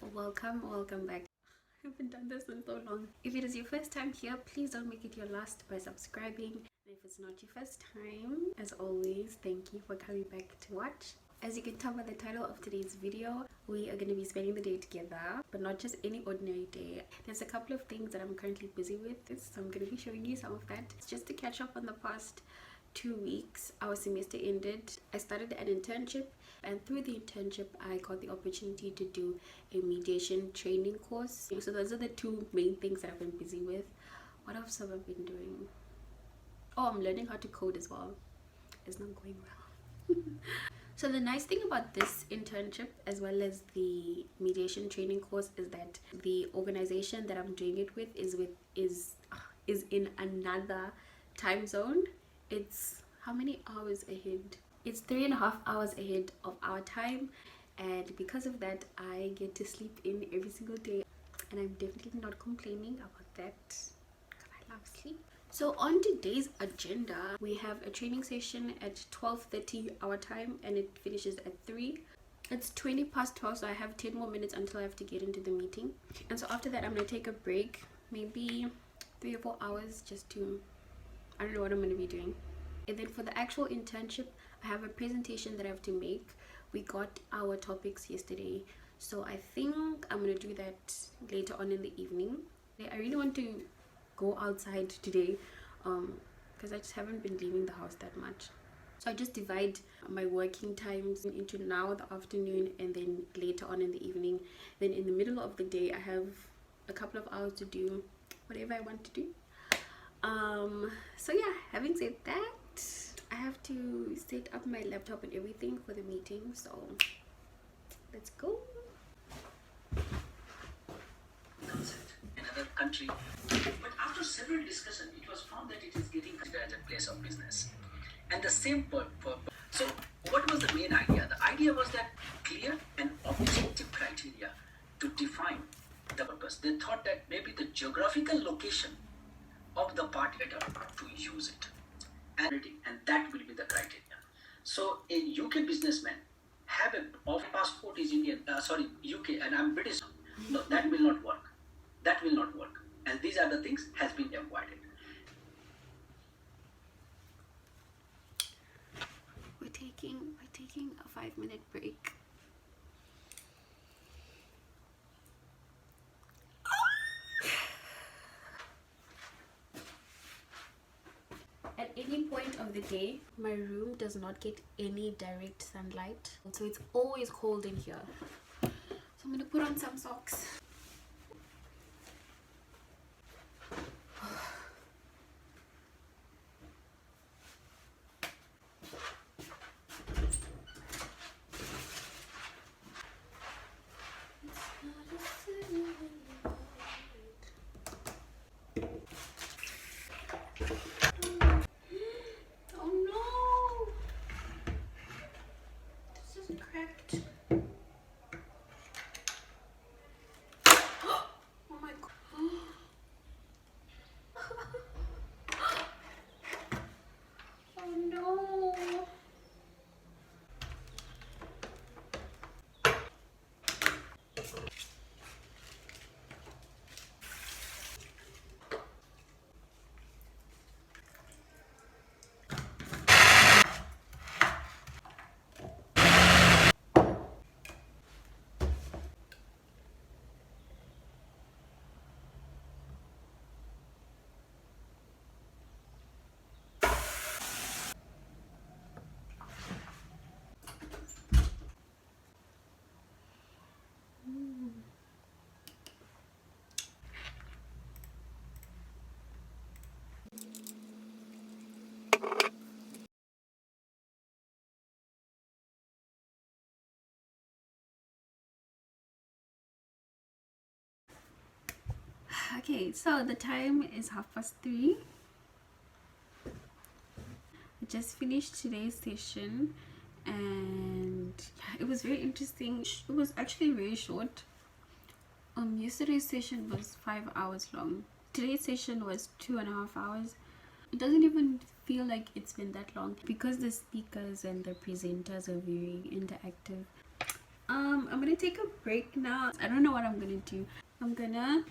Welcome back. I haven't done this in so long. If it is your first time here, please don't make it your last by subscribing. And if it's not your first time, as always, thank you for coming back to watch. As you can tell by the title of today's video, we are going to be spending the day together, but not just any ordinary day. There's a couple of things that I'm currently busy with, so I'm going to be showing you some of that. It's just to catch up on the past 2 weeks. Our semester ended. I started an internship, and through the internship I got the opportunity to do a mediation training course. So those are the two main things that I've been busy with. What else have I been doing? Oh, I'm learning how to code as well. It's not going well. So the nice thing about this internship as well as the mediation training course is that the organization that I'm doing it with is in another time zone. It's how many hours ahead? It's 3.5 hours ahead of our time, and because of that I get to sleep in every single day, and I'm definitely not complaining about that because I love sleep. So on today's agenda, we have a training session at 12:30 our time, and it finishes at 3. It's 20 past 12, so I have 10 more minutes until I have to get into the meeting. And so after that I'm gonna take a break, maybe 3 or 4 hours, just to, I don't know what I'm gonna be doing. And then for the actual internship, I have a presentation that I have to make. We got our topics yesterday, so I think I'm gonna do that later on in the evening. I really want to go outside today because I just haven't been leaving the house that much. So I just divide my working times into now, the afternoon, and then later on in the evening. Then in the middle of the day I have a couple of hours to do whatever I want to do. So yeah, having said that, I have to set up my laptop and everything for the meeting, so let's go. In another country, but after several discussions, it was found that it is getting considered as a place of business, and the same so what was the main idea? The idea was that clear and objective criteria to define the purpose. They thought that maybe the geographical location of the part better to use it, and that will be the criteria. So a UK businessman have a passport is Indian, UK, and I'm British. No, that will not work. That will not work. And these are the things has been avoided. We're taking a 5-minute break. At any point of the day, my room does not get any direct sunlight, so it's always cold in here. So I'm gonna put on some socks. Okay, so the time is 3:30. I just finished today's session, and it was very interesting. It was actually very short. Yesterday's session was 5 hours long. Today's session was 2.5 hours. It doesn't even feel like it's been that long because the speakers and the presenters are very interactive. I'm gonna take a break now. I don't know what I'm gonna do. I'm gonna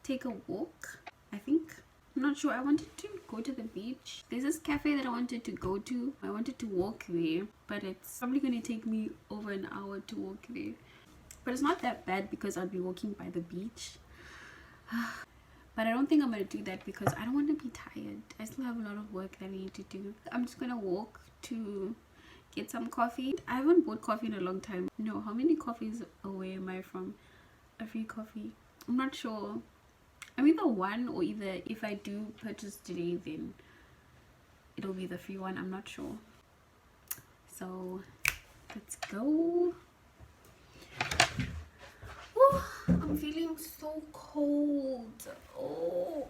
take a walk, I think. I'm not sure. I wanted to go to the beach. There's this cafe that I wanted to go to. I wanted to walk there, but it's probably gonna take me over an hour to walk there. But it's not that bad because I'll be walking by the beach. But I don't think I'm gonna do that because I don't want to be tired. I still have a lot of work that I need to do. I'm just gonna walk to get some coffee. I haven't bought coffee in a long time. No, how many coffees away am I from a free coffee? I'm not sure. I'm either one, or either if I do purchase today, then it'll be the free one. I'm not sure. So let's go. Ooh, I'm feeling so cold. Oh.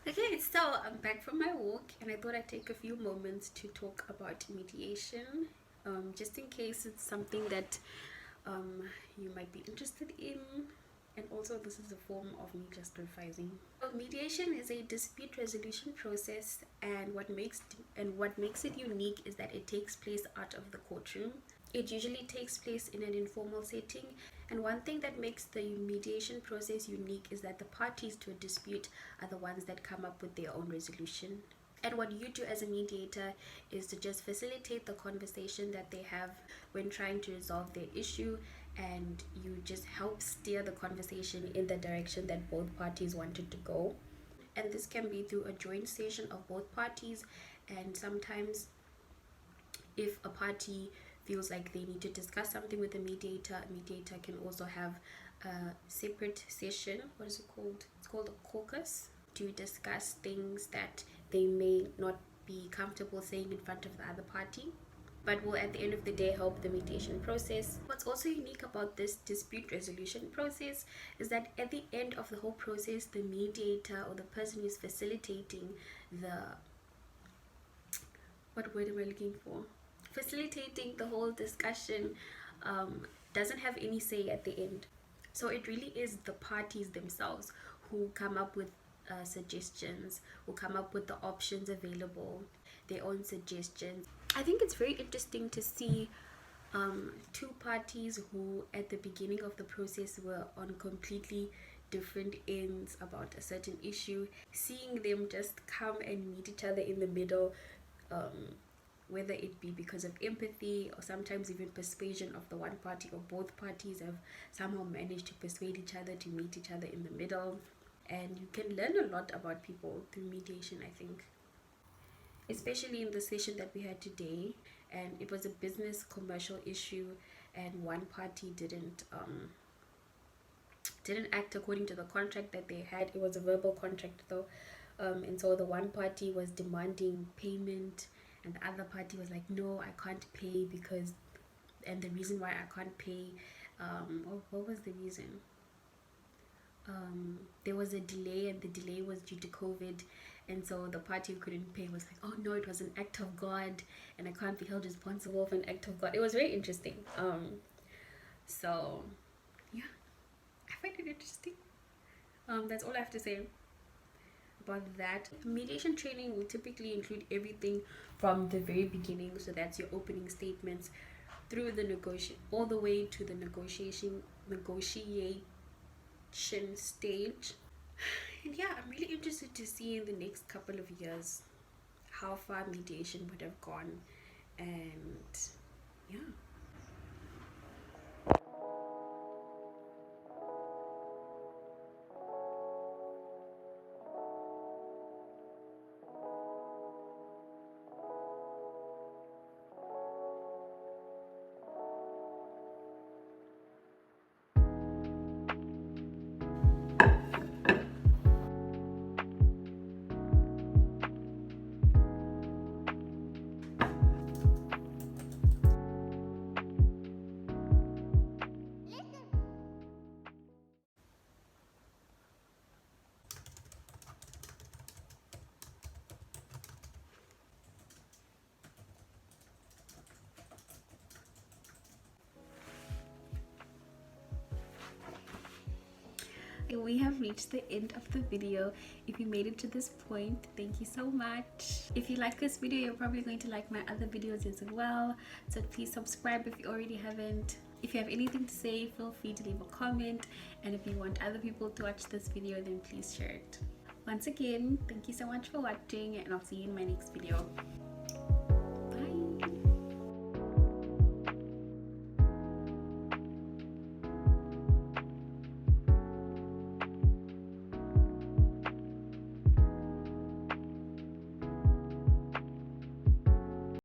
Okay, so I'm back from my walk, and I thought I'd take a few moments to talk about mediation, just in case it's something that you might be interested in. And also, this is a form of me just revising. Well, mediation is a dispute resolution process, and what makes it unique is that it takes place out of the courtroom. It usually takes place in an informal setting, and one thing that makes the mediation process unique is that the parties to a dispute are the ones that come up with their own resolution. And what you do as a mediator is to just facilitate the conversation that they have when trying to resolve their issue, and you just help steer the conversation in the direction that both parties wanted to go. And this can be through a joint session of both parties, and sometimes if a party feels like they need to discuss something with a mediator can also have a separate session. What is it called? It's called a caucus, to discuss things that they may not be comfortable saying in front of the other party, but will at the end of the day help the mediation process. What's also unique about this dispute resolution process is that at the end of the whole process, the mediator or the person who's facilitating what word am I looking for? Facilitating the whole discussion doesn't have any say at the end. So it really is the parties themselves who come up with suggestions, who come up with the options available, their own suggestions. I think it's very interesting to see two parties who at the beginning of the process were on completely different ends about a certain issue, seeing them just come and meet each other in the middle, whether it be because of empathy or sometimes even persuasion of the one party, or both parties have somehow managed to persuade each other to meet each other in the middle. And you can learn a lot about people through mediation, I think, especially in the session that we had today. And it was a business commercial issue, and one party didn't act according to the contract that they had. It was a verbal contract though, and so the one party was demanding payment, and the other party was like, no, I can't pay because, and the reason why I can't pay, what was the reason? There was a delay, and the delay was due to COVID, and so the party who couldn't pay was like, oh no, it was an act of God, and I can't be held responsible for an act of God. It was very interesting. So yeah, I find it interesting. That's all I have to say about that. Mediation training will typically include everything from the very beginning, so that's your opening statements, through the all the way to the negotiation stage. And yeah, I'm really interested to see in the next couple of years how far mediation would have gone. And yeah. We have reached the end of the video. If you made it to this point, thank you so much. If you like this video, you're probably going to like my other videos as well, so please subscribe if you already haven't. If you have anything to say, feel free to leave a comment, and if you want other people to watch this video, then please share it. Once again, thank you so much for watching, and I'll see you in my next video.